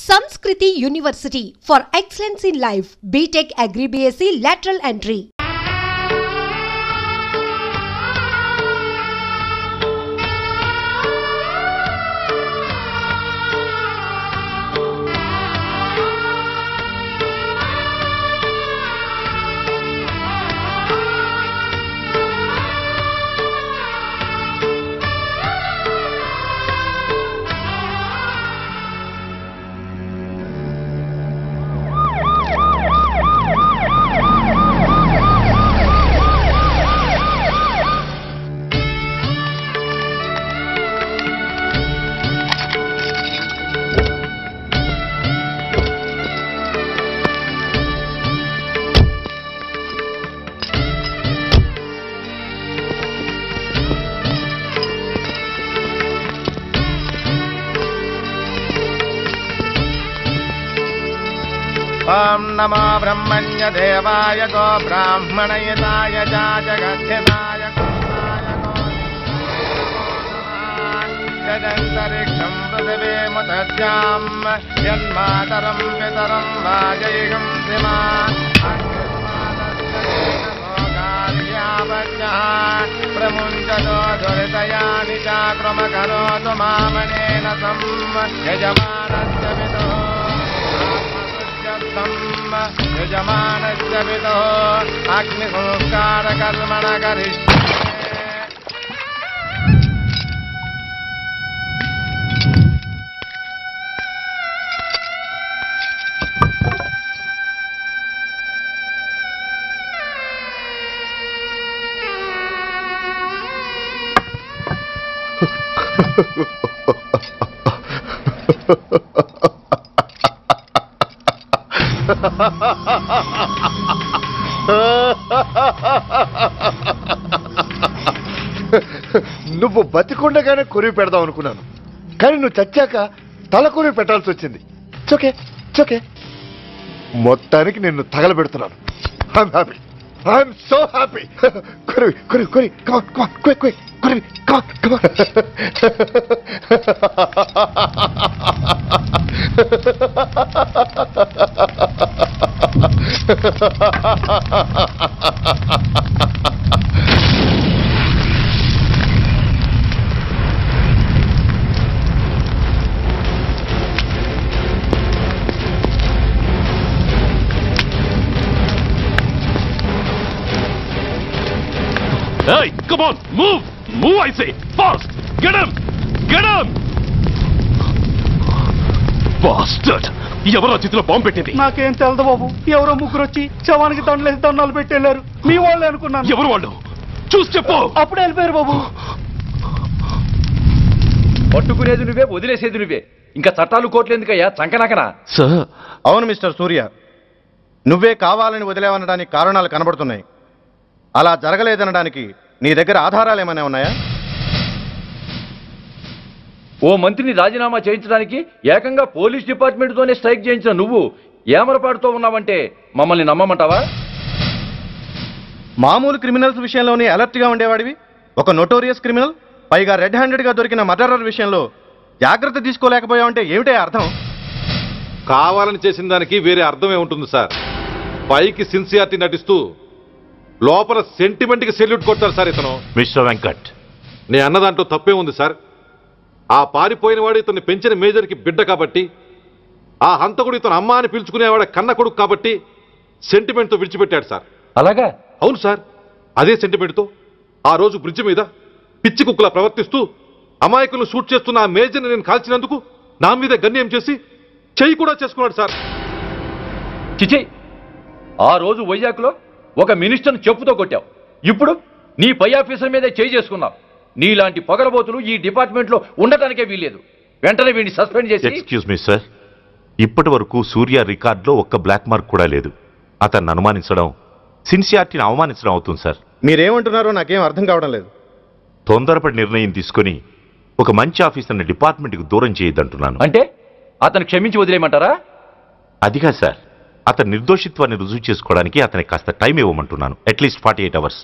Sanskriti University for excellence in life. BTech Agri BSc lateral entry. ओम नमो ब्रह्मण्य देवाय गो ब्राह्मणयताय च जगद्धिताय कुमाय यदन्तरिक्षं पृथिवीमुतस्यां यन्मातरं पितरं वाजयिगं सीमा प्रमुञ्चतो दुरितयानि चाक्रमकरोतु मामनेन सं यजमानस्य विदुः यजमानस्य विदुः अग्निसंस्कारकर्मण करिष्ये। నువ్వు బతికుండగానే కొరివి పెడదాం అనుకున్నాను, కానీ నువ్వు చచ్చాక తల కొరివి పెట్టాల్సి వచ్చింది. చోకే చోకే మొత్తానికి నిన్ను తగలబెడుతున్నాను. I'm happy, I'm so happy. కొరివి కొరివి కొరి కమాన్ కమాన్ క్విక్ క్విక్ కొరివి come on come on. Hey, come on, move! Move, I say! Fast! Get him! Get him! Bastard! ఎవరో చేతిలో బాంబు పెట్టింది? నాకేం తెలదు బాబు. ఎవరో ముగ్గురు వచ్చి శవానికి దండలేసి దండాలు పెట్టెళ్ళారు. మీ వాళ్ళే అనుకున్నాను. ఎవరు వాళ్ళు? చూసి చెప్పు. అప్పుడే వెళ్ళిపోయారు బాబు. పట్టుకునేది నువ్వే, వదిలేసేది నువ్వే. ఇంకా చట్టాలు కోట్లు ఎందుకయ్యా చంకనాకనా? సార్, అవును మిస్టర్ సూర్య, నువ్వే కావాలని వదిలేవనడానికి కారణాలు కనబడుతున్నాయి. అలా జరగలేదనడానికి నీ దగ్గర ఆధారాలు ఏమైనా ఉన్నాయా? ఓ మంత్రిని రాజీనామా చేయించడానికి ఏకంగా పోలీస్ డిపార్ట్మెంట్తోనే స్ట్రైక్ చేయించిన నువ్వు ఏమరపాటుతో ఉన్నావంటే మమ్మల్ని నమ్మమంటావా? మామూలు క్రిమినల్స్ విషయంలోనే అలర్ట్గా ఉండేవాడివి, ఒక నోటోరియస్ క్రిమినల్, పైగా రెడ్ హ్యాండెడ్గా దొరికిన మర్డరర్ విషయంలో జాగ్రత్త తీసుకోలేకపోయావంటే ఏమిటే అర్థం? కావాలని చేసిన దానికి వేరే అర్థమే ఉంటుంది సార్. పైకి సిన్సియారిటీ నటిస్తూ లోపల సెంటిమెంట్కి సెల్యూట్ కొడతారు సార్ ఇతను. మిస్టర్ వెంకట్, నే అన్న దాంట్లో తప్పే ఉంది సార్. ఆ పారిపోయిన వాడు ఇతన్ని పెంచిన మేజర్కి బిడ్డ కాబట్టి, ఆ హంతకుడు ఇతను అమ్మ అని పిలుచుకునేవాడు కన్న కొడుకు కాబట్టి సెంటిమెంట్తో విడిచిపెట్టాడు సార్. అలాగా? అవును సార్, అదే సెంటిమెంట్తో ఆ రోజు బ్రిడ్జ్ మీద పిచ్చి కుక్కలా ప్రవర్తిస్తూ అమాయకులను షూట్ చేస్తున్న ఆ మేజర్ని నేను కాల్చినందుకు నా మీద గన్యం చేసి చెయ్యి కూడా చేసుకున్నాడు సార్. చిచి, ఆ రోజు వైజాగ్లో ఒక మినిస్టర్ని చెప్పుతో కొట్టావు, ఇప్పుడు నీ పై ఆఫీసర్ మీదే చేయి చేసుకున్నావు. నీలాంటి పొగరబోతులు ఈ డిపార్ట్మెంట్లో ఉండటానికే వీల్లేదు. వెంటనే వీడిని సస్పెండ్ చేసి. ఎక్స్క్యూజ్ మీ సార్, ఇప్పటి వరకు సూర్య రికార్డులో ఒక్క బ్లాక్ మార్క్ కూడా లేదు. అతన్ని అనుమానించడం సిన్సియారిటీని అవమానించడం అవుతుంది సార్. మీరేమంటున్నారో నాకేం అర్థం కావడం లేదు. తొందరపడి నిర్ణయం తీసుకుని ఒక మంచి ఆఫీసర్ని డిపార్ట్మెంట్కి దూరం చేయొద్దంటున్నాను. అంటే అతను క్షమించి వదిలేయమంటారా? అదిగా సార్, అతని నిర్దోషిత్వాన్ని రుజువు చేసుకోవడానికి అతనికి కాస్త టైం ఇవ్వమంటున్నాను. At least 48 hours.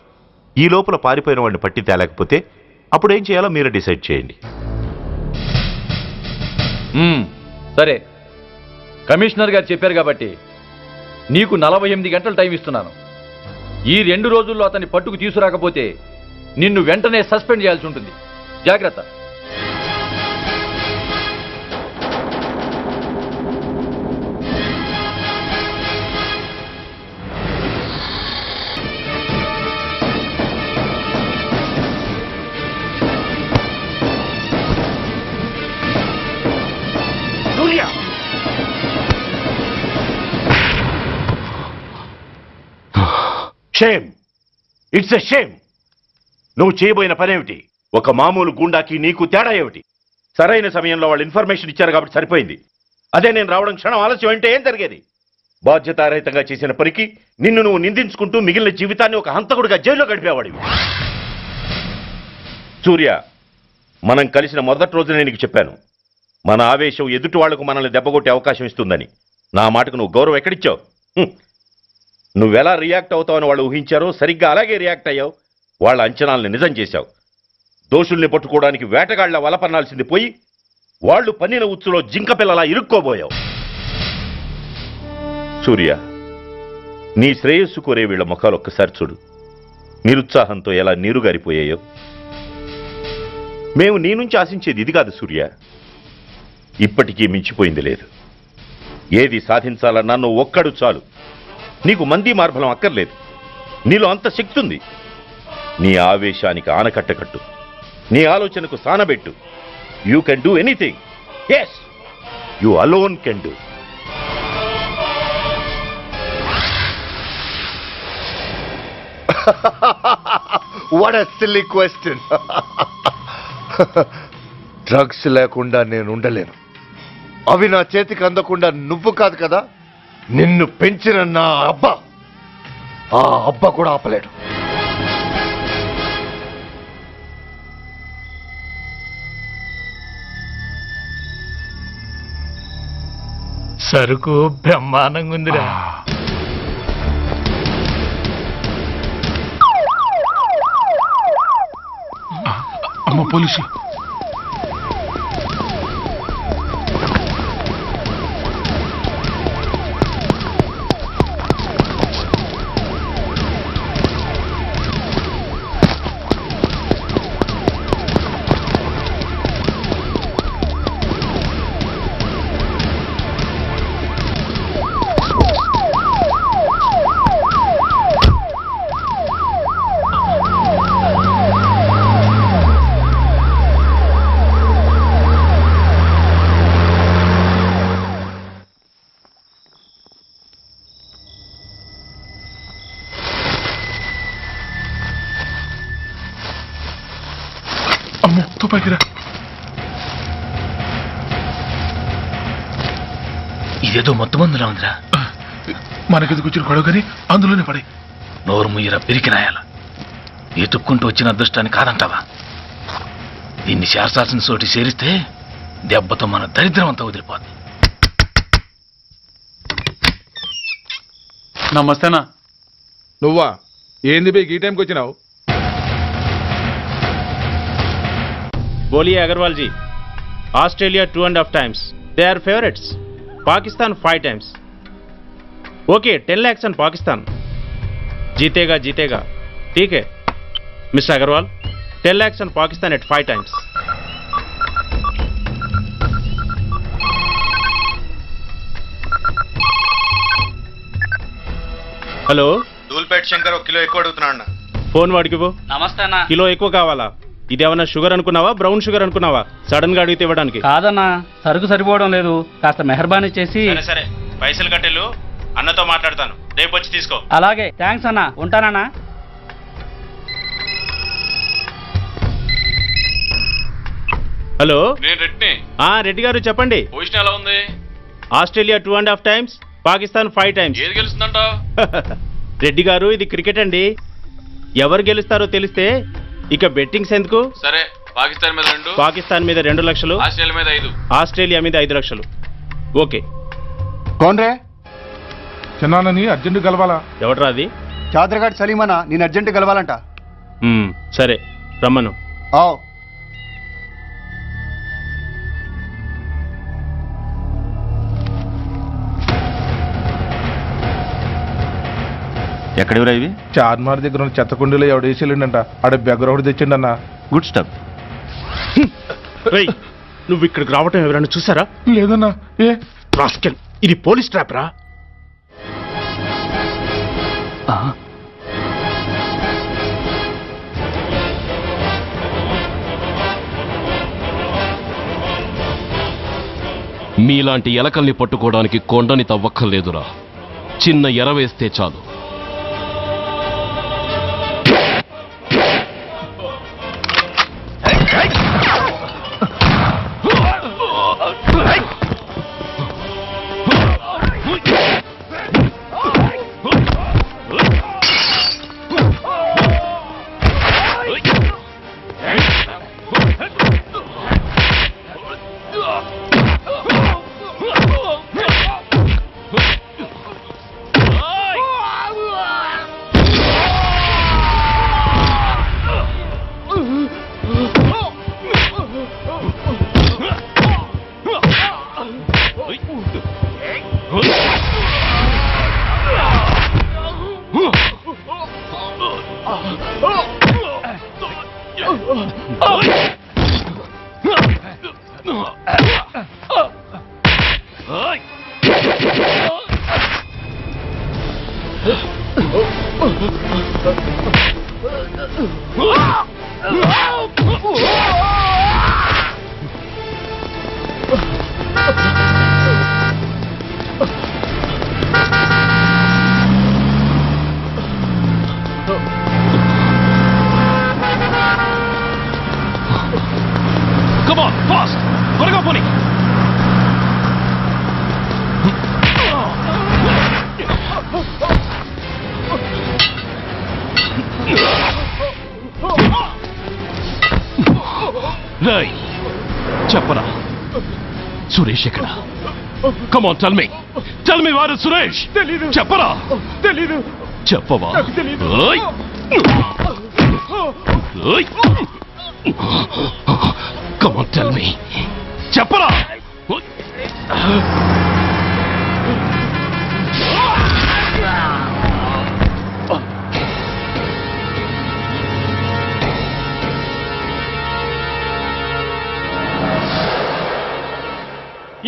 ఈ లోపల పారిపోయిన వాడిని పట్టి తేలేకపోతే అప్పుడు ఏం చేయాలో మీరే డిసైడ్ చేయండి. సరే, కమిషనర్ గారు చెప్పారు కాబట్టి నీకు 48 గంటలు టైం ఇస్తున్నాను. ఈ 2 రోజుల్లో అతన్ని పట్టుకు తీసుకురాకపోతే నిన్ను వెంటనే సస్పెండ్ చేయాల్సి ఉంటుంది. జాగ్రత్త. Shame, it's a shame. నువ్వు చేయబోయిన పనేమిటి? ఒక మామూలు గుండాకి నీకు తేడా ఏమిటి? సరైన సమయంలో వాళ్ళు ఇన్ఫర్మేషన్ ఇచ్చారు కాబట్టి సరిపోయింది. అదే నేను రావడం క్షణం ఆలస్యం అంటే ఏం జరిగేది? బాధ్యతారహితంగా చేసిన పనికి నిన్ను నువ్వు నిందించుకుంటూ మిగిలిన జీవితాన్ని ఒక హంతకుడిగా జైల్లో గడిపేవాడివి. సూర్య, మనం కలిసిన మొదటి రోజునే నీకు చెప్పాను, మన ఆవేశం ఎదుటి వాళ్లకు మనల్ని దెబ్బగొట్టే అవకాశం ఇస్తుందని. నా మాటకు నువ్వు గౌరవం ఎక్కడిచ్చావు? నువ్వెలా రియాక్ట్ అవుతావని వాళ్ళు ఊహించారో సరిగ్గా అలాగే రియాక్ట్ అయ్యావు. వాళ్ళ అంచనాలను నిజం చేశావు. దోషుల్ని పట్టుకోవడానికి వేటగాళ్ల వలపన్నాల్సింది పోయి వాళ్ళు పన్నిన ఉచ్చులో జింక పిల్లలా ఇరుక్కోబోయావు. సూర్య, నీ శ్రేయస్సు కోరే వీళ్ల ముఖాలు ఒక్కసారి చూడు. నిరుత్సాహంతో ఎలా నీరుగారిపోయాయో. మేము నీ నుంచి ఆశించేది ఇది కాదు సూర్య. ఇప్పటికీ మించిపోయింది లేదు. ఏది సాధించాలన్నా నువ్వు ఒక్కడు చాలు. నీకు మంది మార్బలం అక్కర్లేదు. నీలో అంత శక్తి ఉంది. నీ ఆవేశానికి ఆనకట్ట కట్టు, నీ ఆలోచనకు సానబెట్టు. You can do anything. Yes, you alone can do. What a silly question. Drugs లేకుండా నేను ఉండలేను. అవి నా చేతికి అందకుండా నువ్వు కాదు కదా, నిన్ను పెంచిన నా అబ్బా, ఆ అబ్బా కూడా ఆపలేడు. సరుకు బ్రహ్మాండంగా ఉందిరా. అమ్మ పోలీసు. అమ్మో తుపాకిరా. ఇదేదో మొత్తం మందులా ఉందిరా. మనకెందుకు వచ్చిన గొడవ కానీ అందులోనే పడి. నోరు ముయ్యరా పిరికినాయాల. ఎతుక్కుంటూ వచ్చిన అదృష్టాన్ని కాదంటావా? దీన్ని చేర్చాల్సిన చోటి చేరిస్తే దెబ్బతో మన దరిద్రం అంతా వదిలిపోద్ది. నమస్తేనా. నువ్వా? ఏంది బే ఈ టైంకి వచ్చినావు? बोलिए Agarwal ji. Australia 2.5 times. They are favorites. Pakistan 5 times. Okay, 10 lakhs on Pakistan. जीतेगा जीतेगा. ठीक है mister Agarwal. 10 lakhs on Pakistan at 5 times. Hello, Dhoolpet Shankar ఒక కిలో ఎక్కువ అడుగుతున్నా. ఫోన్ వాడికి పో. నమస్తే అన్న. కిలో ఎక్కువ కావాలా? ఇదేమన్నా షుగర్ అనుకున్నావా, బ్రౌన్ షుగర్ అనుకున్నావా? సడన్ గా అడిగితే ఇవ్వడానికి కాదన్నా, సరుకు సరిపోవడం లేదు. కాస్త మెహర్బానీ చేసి. సరే పైసలు కట్టెలు, అన్నతో మాట్లాడతాను. రేపు వచ్చి తీసుకో. అలాగే, థ్యాంక్స్ అన్నా. ఉంటానన్నా. హలో, నేను రెడ్డిని. రెడ్డి గారు చెప్పండి. పొజిషన్ ఎలా ఉంది? Australia 2.5 times, Pakistan 5 times. ఏది గెలుస్తుందంటావు? రెడ్డి గారు, ఇది క్రికెట్ అండి. ఎవరు గెలుస్తారో తెలిస్తే ఇక బెట్టింగ్స్ ఎందుకు? సరే, పాకిస్తాన్ మీద 2, పాకిస్తాన్ మీద 2 లక్షలు, ఆస్ట్రేలియా మీద 5. ఆస్ట్రేలియా మీద 5 లక్షలు. ఓకే. కోన్రే? చిన్నానని అర్జెంట్ కలవాలా? ఎవడ్రా అది? చాదరగాడ్ సలీమనా, నేను అర్జెంట్ కలవాలంట. సరే రమ్మను. ఎక్కడెవరా ఇవి? చార్మార్ దగ్గర ఉన్న చెత్తకుండీలో ఎవడు వేసేళ్ళంట. ఆడ బెగ్గర ఒకటి తెచ్చిండన్నా. Good stuff. నువ్వు ఇక్కడికి రావటం ఎవరైనా చూసారా? లేదన్నా. ఏ రాస్కెల్, ఇది పోలీస్ ట్రాప్ రా. మీలాంటి ఎలకల్ని పట్టుకోవడానికి కొండని తవ్వక్కర్లేదురా, చిన్న ఎర వేస్తే చాలు. Come on, fast! త్వరగా పోనీ. రేయ్, చెప్పరా సురేష్ ఎక్కడ? Come on, tell me. Tell me where is Suresh? తెలీదు. చెప్పరా? తెలీదు. చెప్పవా? తెలీదు. Come on, tell me. చెప్పరా?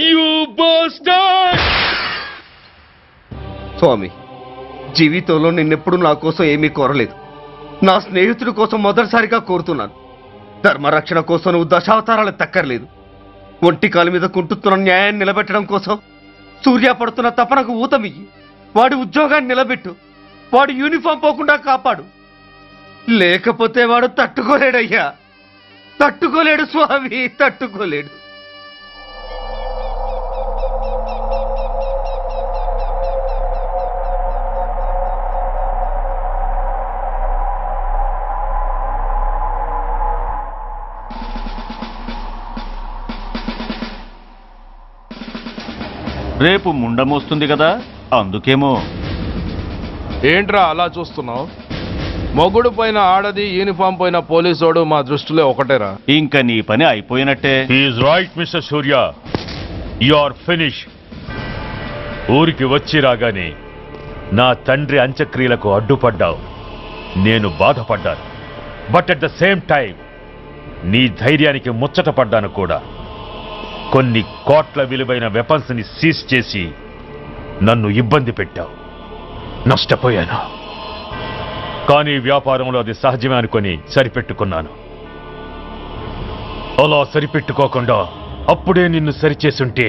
You bastard! స్వామి, జీవితంలో నిన్నెప్పుడు నా కోసం ఏమీ కోరలేదు. నా స్నేహితుడి కోసం మొదటిసారిగా కోరుతున్నాను. ధర్మరక్షణ కోసం నువ్వు దశావతారాలు తక్కర్లేదు. ఒంటి కాలు మీద కుంటుతున్న న్యాయాన్ని నిలబెట్టడం కోసం సూర్య పడుతున్న తపనకు ఊతమియ్యి. వాడి ఉద్యోగాన్ని నిలబెట్టు. వాడు యూనిఫామ్ పోకుండా కాపాడు. లేకపోతే వాడు తట్టుకోలేడయ్యా, తట్టుకోలేడు స్వామి, తట్టుకోలేడు. రేపు ముండమొస్తుంది కదా, అందుకేమో. ఏంట్రా అలా చూస్తున్నావు? మొగుడు పైన ఆడది, యూనిఫామ్ పైన పోలీసోడు మా దృష్టిలో ఒకటేరా. ఇంకా నీ పని అయిపోయినట్టే. Is right mister Surya, you are finish. ఊరికి వచ్చి రాగానే నా తండ్రి అంత్యక్రియలకు అడ్డుపడ్డావు. నేను బాధపడ్డాను. But at the same time నీ ధైర్యానికి ముచ్చటపడ్డాను కూడా. కొన్ని కోట్ల విలువైన వెపన్స్ ని సీజ్ చేసి నన్ను ఇబ్బంది పెట్టావు. నష్టపోయాను. కానీ వ్యాపారంలో అది సహజమే అనుకొని సరిపెట్టుకున్నాను. అలా సరిపెట్టుకోకుండా అప్పుడే నిన్ను సరిచేసుంటే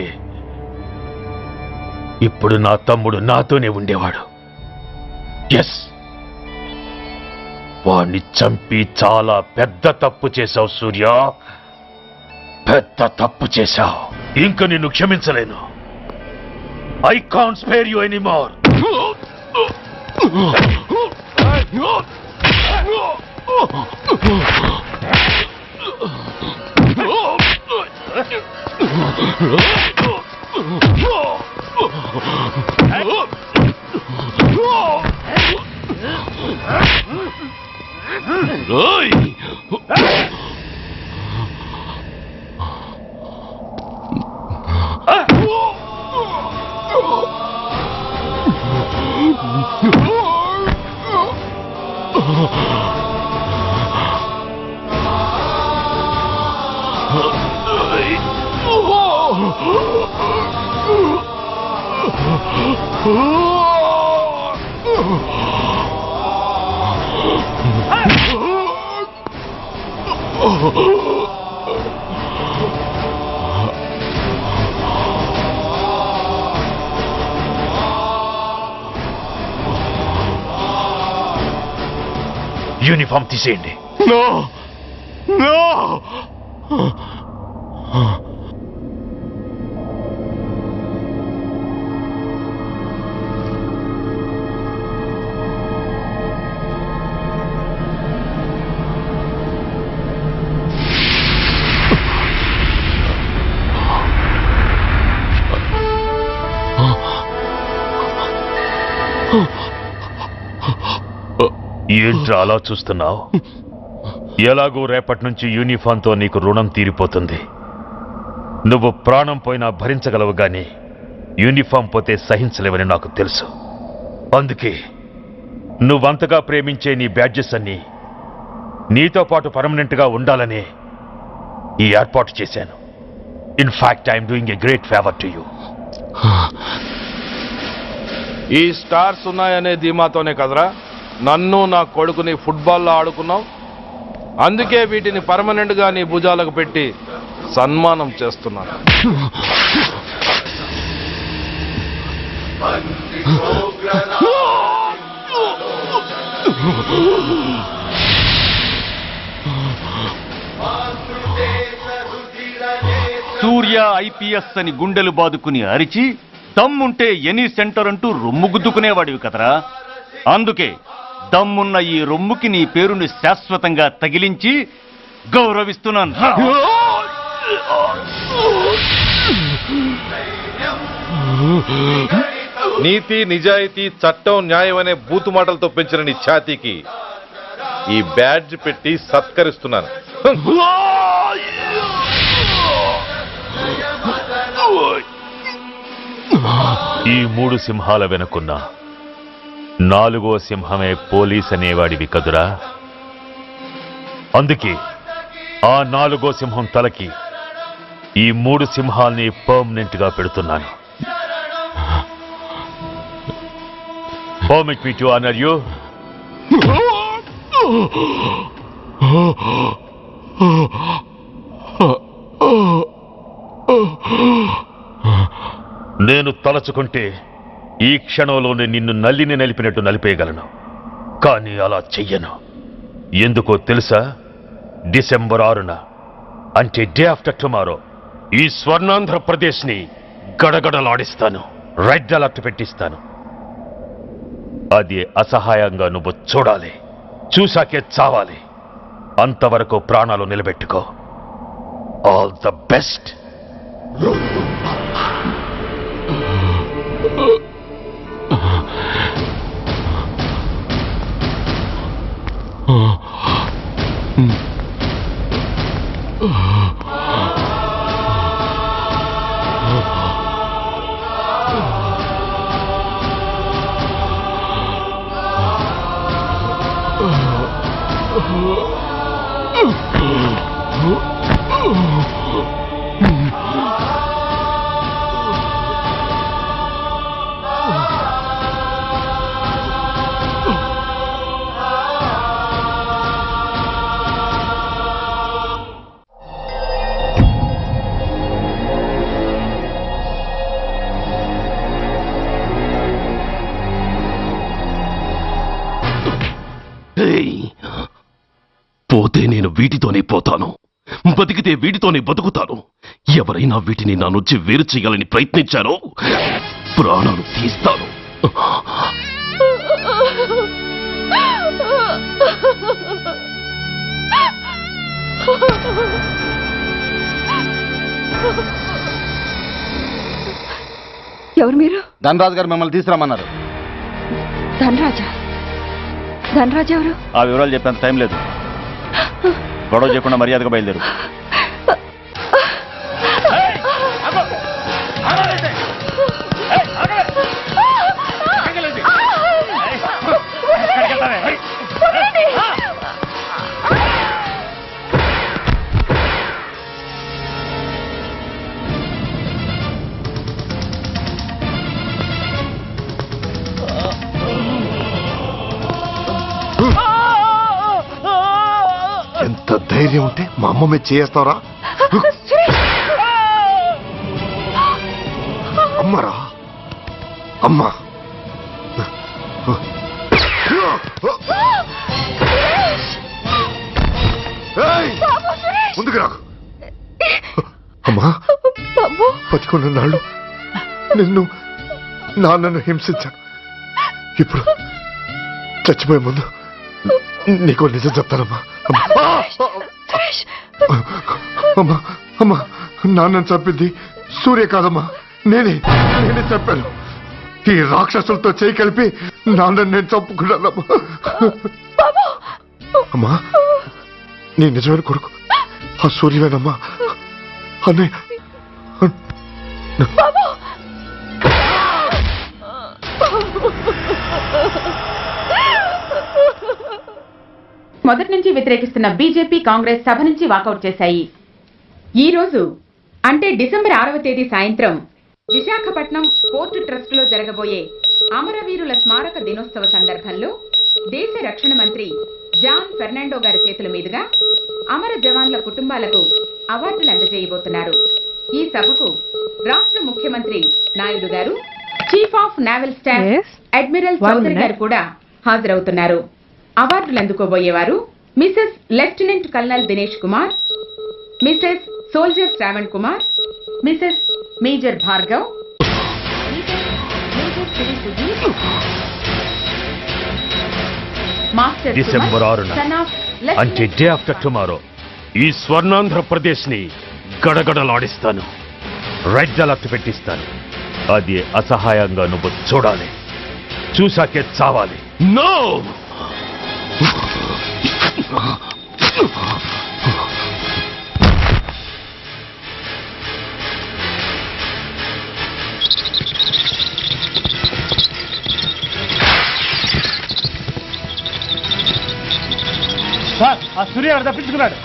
ఇప్పుడు నా తమ్ముడు నాతోనే ఉండేవాడు. ఎస్, వాణ్ణి చంపి చాలా పెద్ద తప్పు చేశావు సూర్య, పెద్ద తప్పు చేశావు. ఇంక నిన్ను క్షమించలేను. I can't spare you anymore. Uniform తీసేయండి. ఏంట్రా అలా చూస్తున్నావు? ఎలాగూ రేపటి నుంచి యూనిఫామ్తో నీకు రుణం తీరిపోతుంది. నువ్వు ప్రాణం పోయినా భరించగలవు గాని యూనిఫామ్ పోతే సహించలేవని నాకు తెలుసు. అందుకే నువ్వంతగా ప్రేమించే నీ బ్యాడ్జెస్ అన్నీ నీతో పాటు పర్మనెంట్గా ఉండాలని ఈ ఏర్పాటు చేశాను. In fact I'm doing a great favour to you. ఈ స్టార్స్ ఉన్నాయనే ధీమాతోనే కదరా నన్ను నా కొడుకుని ఫుట్బాల్లో ఆడుకున్నావు. అందుకే వీటిని పర్మనెంట్గా నీ భుజాలకు పెట్టి సన్మానం చేస్తున్నాను. సూర్య ఐపీఎస్ అని గుండెలు బాదుకుని అరిచి దమ్ముంటే ఎనీ సెంటర్ అంటూ రొమ్ము గుద్దుకునేవాడివి కదరా. అందుకే దమ్మున్న ఈ రొమ్ముకి నీ పేరుని శాశ్వతంగా తగిలించి గౌరవిస్తున్నాను. నీతి, నిజాయితీ, చట్టం, న్యాయం అనే బూతు మాటలతో పెంచిన నీ ఛాతీకి ఈ బ్యాడ్జ్ పెట్టి సత్కరిస్తున్నాను. ఈ 3 సింహాల వెనుకున్న 4వ సింహమే పోలీస్ అనేవాడివి కదురా. అందుకే ఆ 4వ సింహం తలకి ఈ 3 సింహాల్ని పర్మనెంట్ గా పెడుతున్నాను. Permit me to honor you. నేను తలచుకుంటే ఈ క్షణంలోనే నిన్ను నల్లిని నలిపినట్టు నలిపేయగలను. కానీ అలా చెయ్యను. ఎందుకో తెలుసా? డిసెంబర్ 6న అంటే డే ఆఫ్టర్ టుమారో ఈ స్వర్ణాంధ్రప్రదేశ్ని గడగడలాడిస్తాను. రెడ్ అలర్ట్ పెట్టిస్తాను. అది అసహాయంగా నువ్వు చూడాలి. చూశాకే చావాలి. అంతవరకు ప్రాణాలు నిలబెట్టుకో. All the best. పోతే నేను వీటితోనే పోతాను, బతికితే వీటితోనే బతుకుతాను. ఎవరైనా వీటిని నా నుంచి వేరు చేయాలని ప్రయత్నించారో ప్రాణాలు తీస్తాను. ఎవరు మీరు? ధనరాజు గారు మిమ్మల్ని తీసుకురమ్మన్నారు. ధనరాజా? ధనరాజు ఎవరు? ఆ వివరాలు చెప్పేంత టైం లేదు. గొడవ చేయకుండా మర్యాదగా బయలుదేరు. ధైర్యం ఉంటే మా అమ్మ మీద చేస్తావరా? అమ్మరా అమ్మా, ముందుకు రాకు. అమ్మా, బతికున్న నాళ్ళు నిన్ను నాన్నను హింసించాను. ఇప్పుడు చచ్చిపోయే ముందు నీకు నిజం చెప్తానమ్మా. అమ్మా అమ్మా, నాన్నను చంపింది సూర్య కాదమ్మా, నేనే చెప్పాను. ఈ రాక్షసులతో చేయి కలిపి నాన్నను నేను చంపుకున్నానమ్మా. అమ్మా, నీ నిజమైన కొడుకు ఆ సూర్యవేనమ్మా. అన్నయ్య మొదటి నుంచి వ్యతిరేకిస్తున్న బీజేపీ, కాంగ్రెస్ సభ నుంచి వాకౌట్ చేశాయి. ఈ రోజు అంటే డిసెంబర్ 6వ తేదీ సాయంత్రం విశాఖపట్నం పోర్టు ట్రస్టులో జరగబోయే అమరవీరుల స్మారక దినోత్సవ సందర్భంలో దేశ రక్షణ మంత్రి జాన్ ఫెర్నాండో గారి చేతుల మీదుగా అమర జవాన్ల కుటుంబాలకు అవార్డులు అందజేయబోతున్నారు. ఈ సభకు రాష్ట్ర ముఖ్యమంత్రి నాయుడు గారు, chief of naval staff admiral Chaudhary గారు కూడా హాజరవుతున్నారు. అవార్డులు అందుకోబోయేవారు Mrs lieutenant colonel Dinesh Kumar, Mrs soldier Shravan Kumar, Mrs major Bhargav, master December 6న అంటే డే ఆఫ్టర్ టుమారో ఈ స్వర్ణాంధ్రప్రదేశ్ ని గడగడలాడిస్తాను. రెడ్ అలర్ట్ పెట్టిస్తాను. అది అసహాయంగా నువ్వు చూడాలి. చూసాకే చావాలి. నో! సార్, ఆ సూర్య గారు తప్పించుకున్నాడు.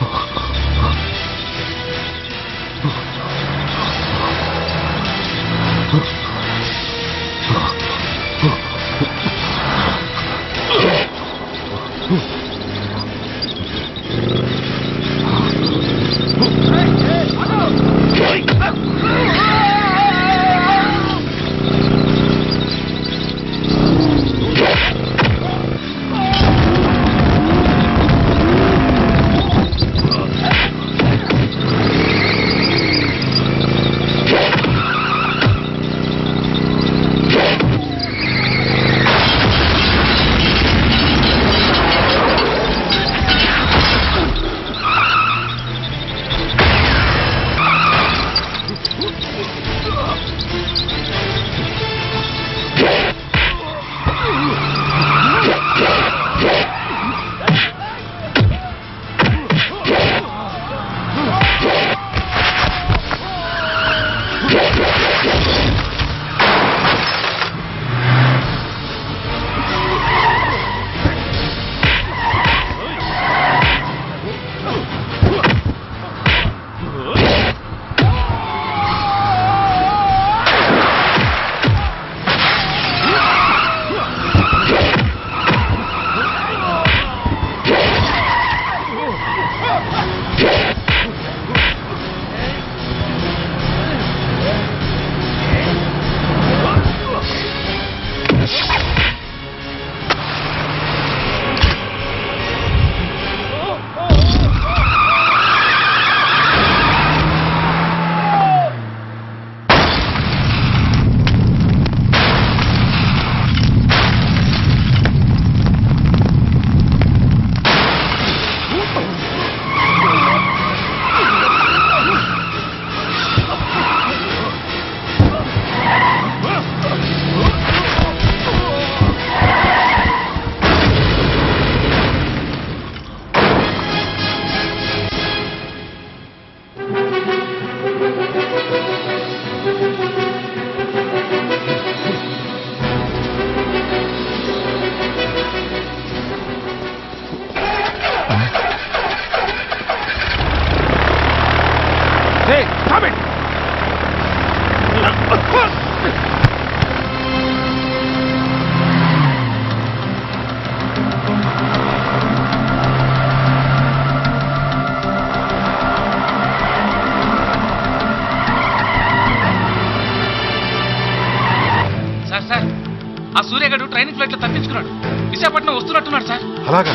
ఆ సూర్యగాడు ట్రైనింగ్ ఫ్లైట్ లో తప్పించుకున్నాడు. విశాఖపట్నం వస్తున్నట్టున్నాడు సార్. అలాగా?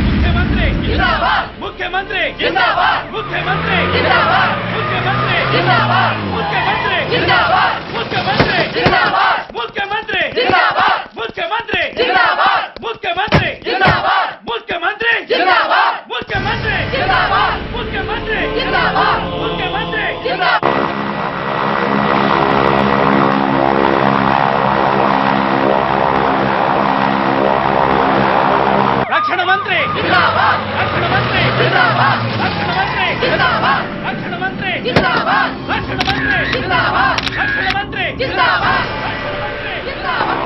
मुख्यमंत्री जिंदाबाद, मुख्यमंत्री जिंदाबाद, मुख्यमंत्री जिंदाबाद, मुख्यमंत्री जिंदाबाद, मुख्यमंत्री जिंदाबाद, मुख्यमंत्री जिंदाबाद, मुख्यमंत्री जिंदाबाद, मुख्यमंत्री जिंदाबाद, मुख्यमंत्री जिंदाबाद, मुख्यमंत्री जिंदाबाद, मुख्यमंत्री जिंदाबाद, मुख्यमंत्री जिंदाबाद। रक्षण मंत्री जिंदाबाद, रक्षण मंत्री जिंदाबाद, रक्षण मंत्री जिंदाबाद, रक्षण मंत्री जिंदाबाद, रक्षण मंत्री जिंदाबाद, रक्षण मंत्री जिंदाबाद, रक्षण मंत्री जिंदाबाद।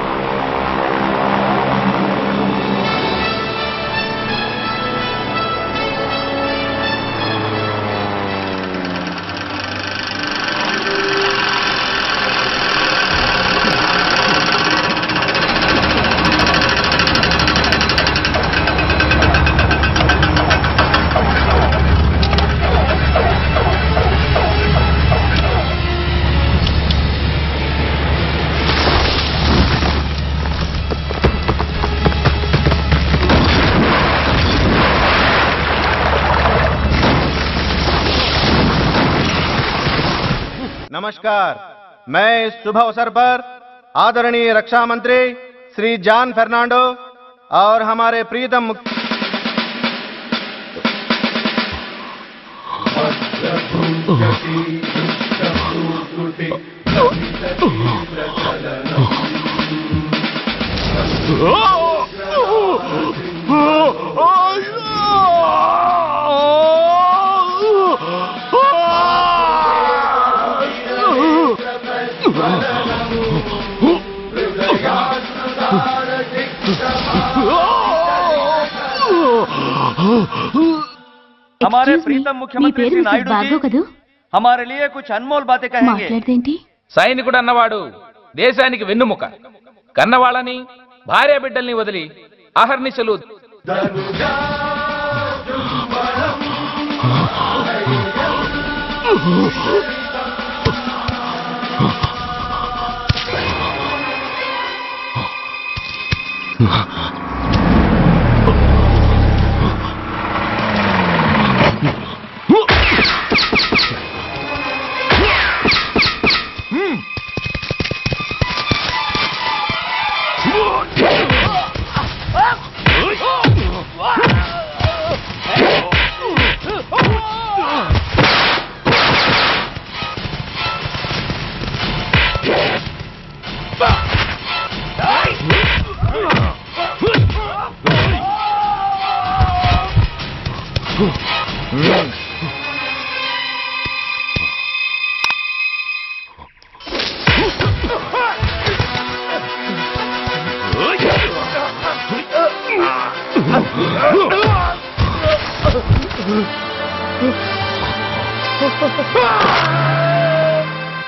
नमस्कार। मैं इस शुभ अवसर पर आदरणीय रक्षा मंत्री श्री जॉन फर्नांडो और हमारे प्रीतम हमारे प्रीतम मुख्यमंत्री श्री नायडू जी हमारे लिए कुछ अनमोल बातें कहेंगे। సైనికుడు అన్నవాడు దేశానికి వెన్నుముక. కన్నవాళ్ళని భార్య బిడ్డల్ని వదిలి అహర్నిశలు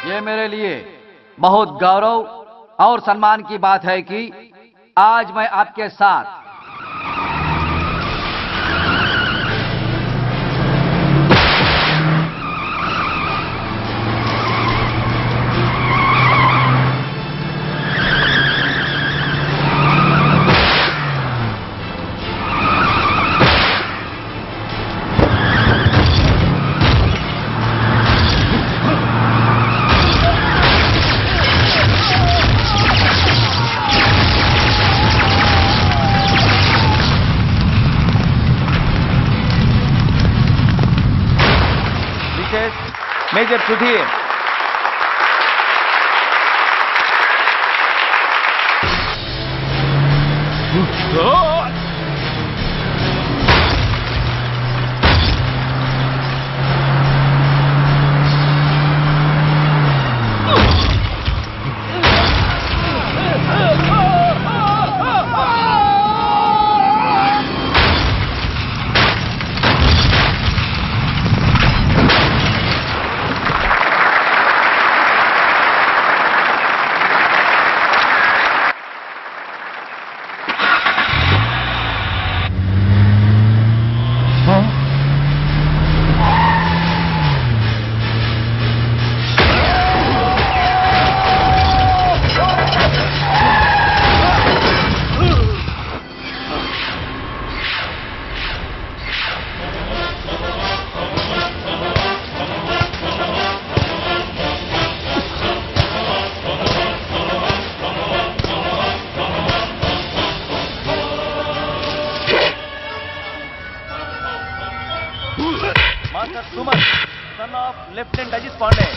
ये मेरे लिए बहुत गौरव और सम्मान की बात है कि आज मैं आपके साथ Major Sudhir. Master Suman son of lieutenant Ajit Pandey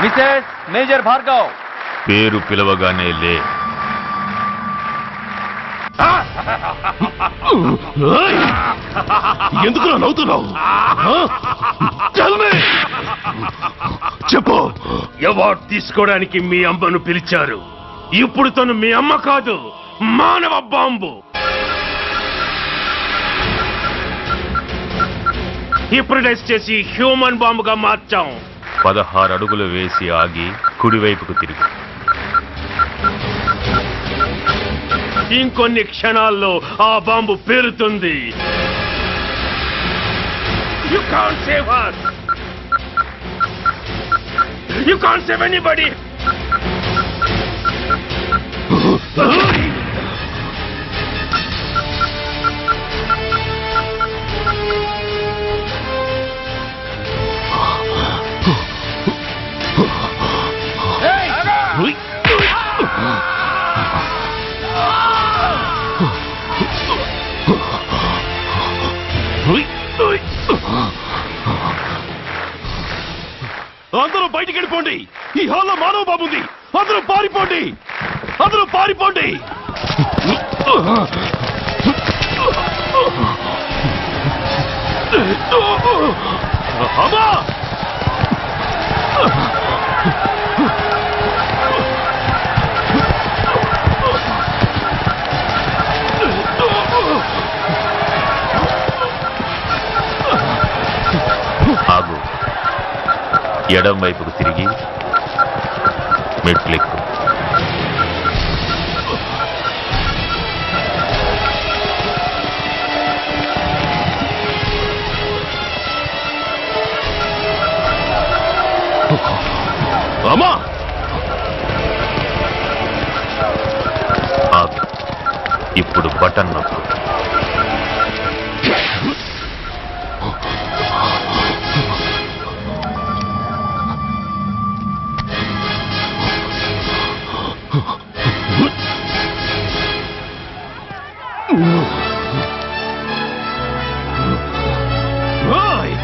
Mrs major Bhargav పేరు పిలవగానే లే. ఎందుకు నవ్వుతున్నావు? చెప్పు. అవార్డు తీసుకోవడానికి మీ అమ్మను పిలిచారు. ఇప్పుడు తను మీ అమ్మ కాదు, మానవ బాంబు. హిప్నటైజ్ చేసి హ్యూమన్ బాంబుగా మార్చాం. 16 అడుగులు వేసి ఆగి కుడివైపుకు తిరిగి. ఇంకొన్ని క్షణాల్లో ఆ bomb పేలుతుంది. You can't save her. You can't save anybody. అందరూ బయటికి వెళ్ళిపోండి. ఈ హాల్లో మానవ బాబు ఉంది. అందరూ పారిపోండి. అందరూ పారిపోండి. అమ్మా! ఆగు. ఎడం వైపుకు తిరిగి మెట్లెక్కు. అమ్మా! ఆగు. ఇప్పుడు బటన్ నొక్కు. Right!